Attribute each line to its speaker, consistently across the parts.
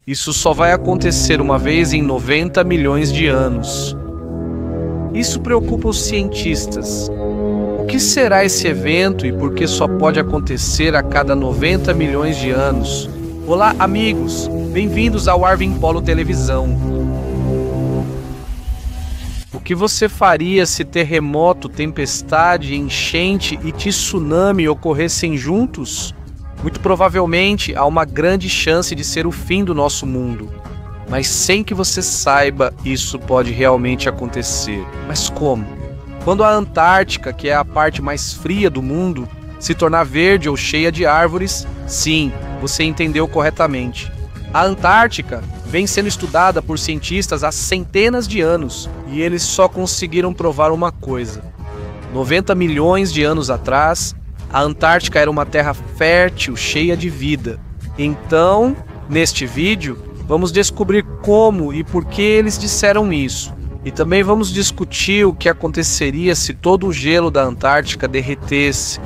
Speaker 1: Isso só vai acontecer uma vez em 90 milhões de anos. Isso preocupa os cientistas. O que será esse evento e por que só pode acontecer a cada 90 milhões de anos? Olá, amigos! Bem-vindos ao Arvin Polo Televisão. O que você faria se terremoto, tempestade, enchente e tsunami ocorressem juntos? Muito provavelmente há uma grande chance de ser o fim do nosso mundo. Mas sem que você saiba, isso pode realmente acontecer. Mas como? Quando a Antártica, que é a parte mais fria do mundo, se tornar verde ou cheia de árvores, sim, você entendeu corretamente. A Antártica vem sendo estudada por cientistas há centenas de anos e eles só conseguiram provar uma coisa. 90 milhões de anos atrás, a Antártica era uma terra fértil, cheia de vida. Então, neste vídeo, vamos descobrir como e por que eles disseram isso. E também vamos discutir o que aconteceria se todo o gelo da Antártica derretesse.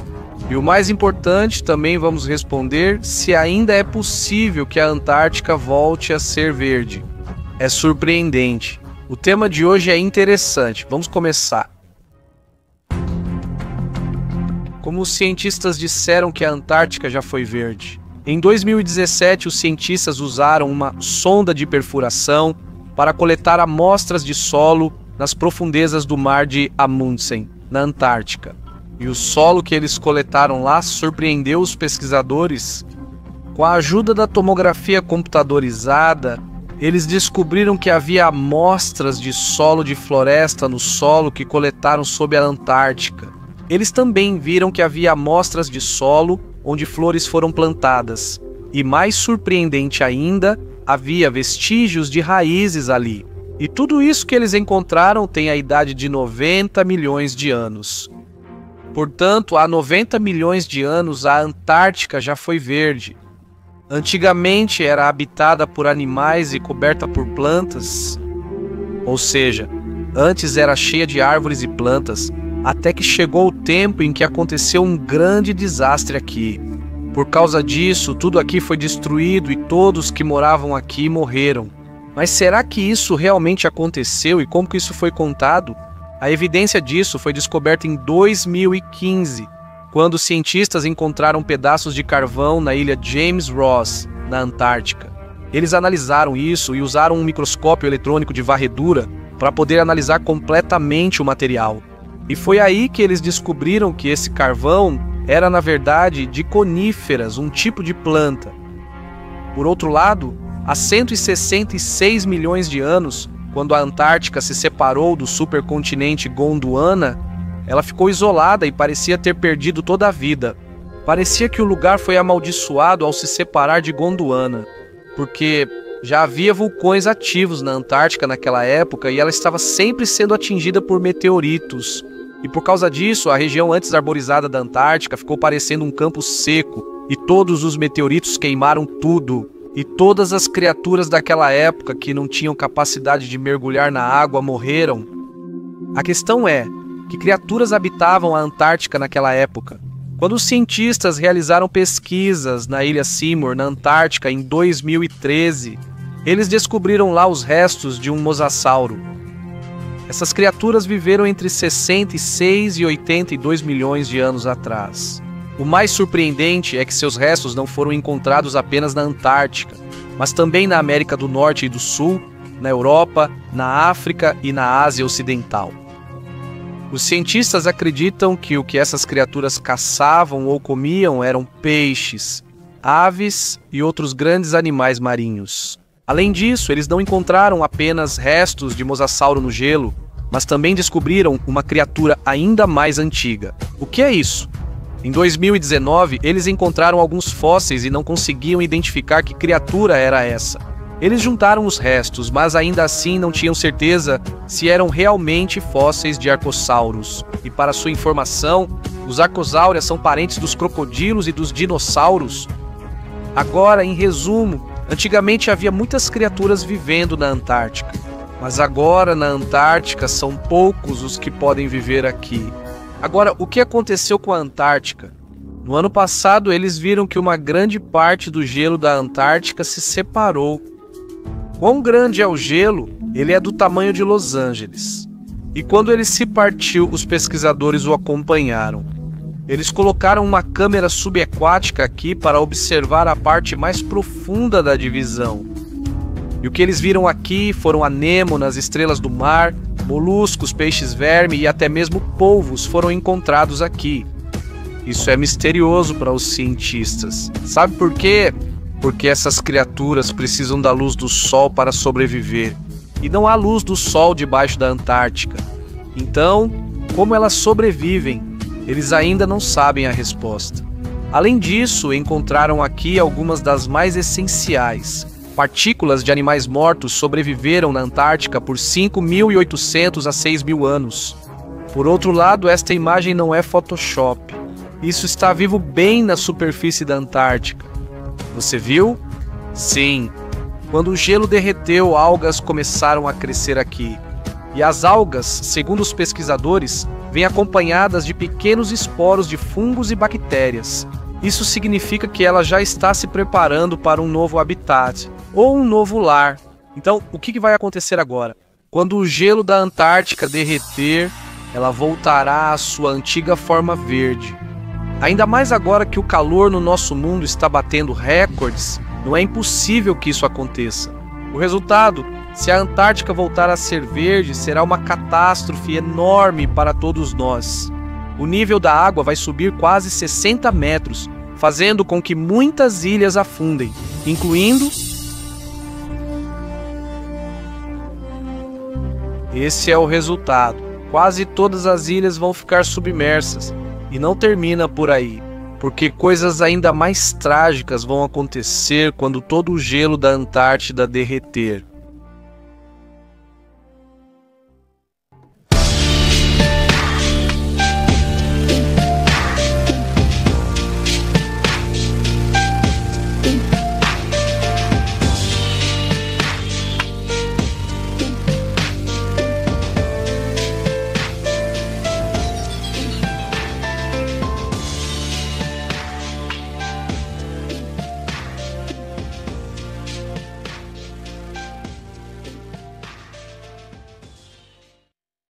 Speaker 1: E o mais importante, também vamos responder se ainda é possível que a Antártica volte a ser verde. É surpreendente. O tema de hoje é interessante. Vamos começar. Como os cientistas disseram que a Antártica já foi verde? Em 2017, os cientistas usaram uma sonda de perfuração para coletar amostras de solo nas profundezas do mar de Amundsen, na Antártica. E o solo que eles coletaram lá surpreendeu os pesquisadores. Com a ajuda da tomografia computadorizada, eles descobriram que havia amostras de solo de floresta no solo que coletaram sob a Antártica. Eles também viram que havia amostras de solo onde flores foram plantadas. E mais surpreendente ainda, havia vestígios de raízes ali. E tudo isso que eles encontraram tem a idade de 90 milhões de anos. Portanto, há 90 milhões de anos a Antártica já foi verde. Antigamente era habitada por animais e coberta por plantas. Ou seja, antes era cheia de árvores e plantas, até que chegou o tempo em que aconteceu um grande desastre aqui. Por causa disso, tudo aqui foi destruído e todos que moravam aqui morreram. Mas será que isso realmente aconteceu e como que isso foi contado? A evidência disso foi descoberta em 2015, quando cientistas encontraram pedaços de carvão na ilha James Ross, na Antártica. Eles analisaram isso e usaram um microscópio eletrônico de varredura para poder analisar completamente o material. E foi aí que eles descobriram que esse carvão era, na verdade, de coníferas, um tipo de planta. Por outro lado, há 166 milhões de anos, quando a Antártica se separou do supercontinente Gondwana, ela ficou isolada e parecia ter perdido toda a vida. Parecia que o lugar foi amaldiçoado ao se separar de Gondwana, porque já havia vulcões ativos na Antártica naquela época e ela estava sempre sendo atingida por meteoritos. E por causa disso, a região antes arborizada da Antártica ficou parecendo um campo seco e todos os meteoritos queimaram tudo. E todas as criaturas daquela época que não tinham capacidade de mergulhar na água morreram. A questão é, que criaturas habitavam a Antártica naquela época? Quando os cientistas realizaram pesquisas na ilha Seymour, na Antártica, em 2013, eles descobriram lá os restos de um mosassauro. Essas criaturas viveram entre 66 e 82 milhões de anos atrás. O mais surpreendente é que seus restos não foram encontrados apenas na Antártica, mas também na América do Norte e do Sul, na Europa, na África e na Ásia Ocidental. Os cientistas acreditam que o que essas criaturas caçavam ou comiam eram peixes, aves e outros grandes animais marinhos. Além disso, eles não encontraram apenas restos de mosassauro no gelo, mas também descobriram uma criatura ainda mais antiga. O que é isso? Em 2019, eles encontraram alguns fósseis e não conseguiam identificar que criatura era essa. Eles juntaram os restos, mas ainda assim não tinham certeza se eram realmente fósseis de arcossauros. E para sua informação, os arcosáureos são parentes dos crocodilos e dos dinossauros. Agora, em resumo, antigamente havia muitas criaturas vivendo na Antártica, mas agora na Antártica são poucos os que podem viver aqui. Agora, o que aconteceu com a Antártica? No ano passado, eles viram que uma grande parte do gelo da Antártica se separou. Quão grande é o gelo? Ele é do tamanho de Los Angeles. E quando ele se partiu, os pesquisadores o acompanharam. Eles colocaram uma câmera subaquática aqui para observar a parte mais profunda da divisão. E o que eles viram aqui foram anêmonas, estrelas do mar, moluscos, peixes-verme e até mesmo polvos foram encontrados aqui. Isso é misterioso para os cientistas. Sabe por quê? Porque essas criaturas precisam da luz do sol para sobreviver. E não há luz do sol debaixo da Antártica. Então, como elas sobrevivem? Eles ainda não sabem a resposta. Além disso, encontraram aqui algumas das mais essenciais. Partículas de animais mortos sobreviveram na Antártica por 5.800 a 6.000 anos. Por outro lado, esta imagem não é Photoshop. Isso está vivo bem na superfície da Antártica. Você viu? Sim. Quando o gelo derreteu, algas começaram a crescer aqui. E as algas, segundo os pesquisadores, vêm acompanhadas de pequenos esporos de fungos e bactérias. Isso significa que ela já está se preparando para um novo habitat, ou um novo lar. Então, o que vai acontecer agora? Quando o gelo da Antártica derreter, ela voltará à sua antiga forma verde. Ainda mais agora que o calor no nosso mundo está batendo recordes, não é impossível que isso aconteça. O resultado, se a Antártica voltar a ser verde, será uma catástrofe enorme para todos nós. O nível da água vai subir quase 60 metros, fazendo com que muitas ilhas afundem, incluindo... Esse é o resultado. Quase todas as ilhas vão ficar submersas. E não termina por aí, porque coisas ainda mais trágicas vão acontecer quando todo o gelo da Antártida derreter.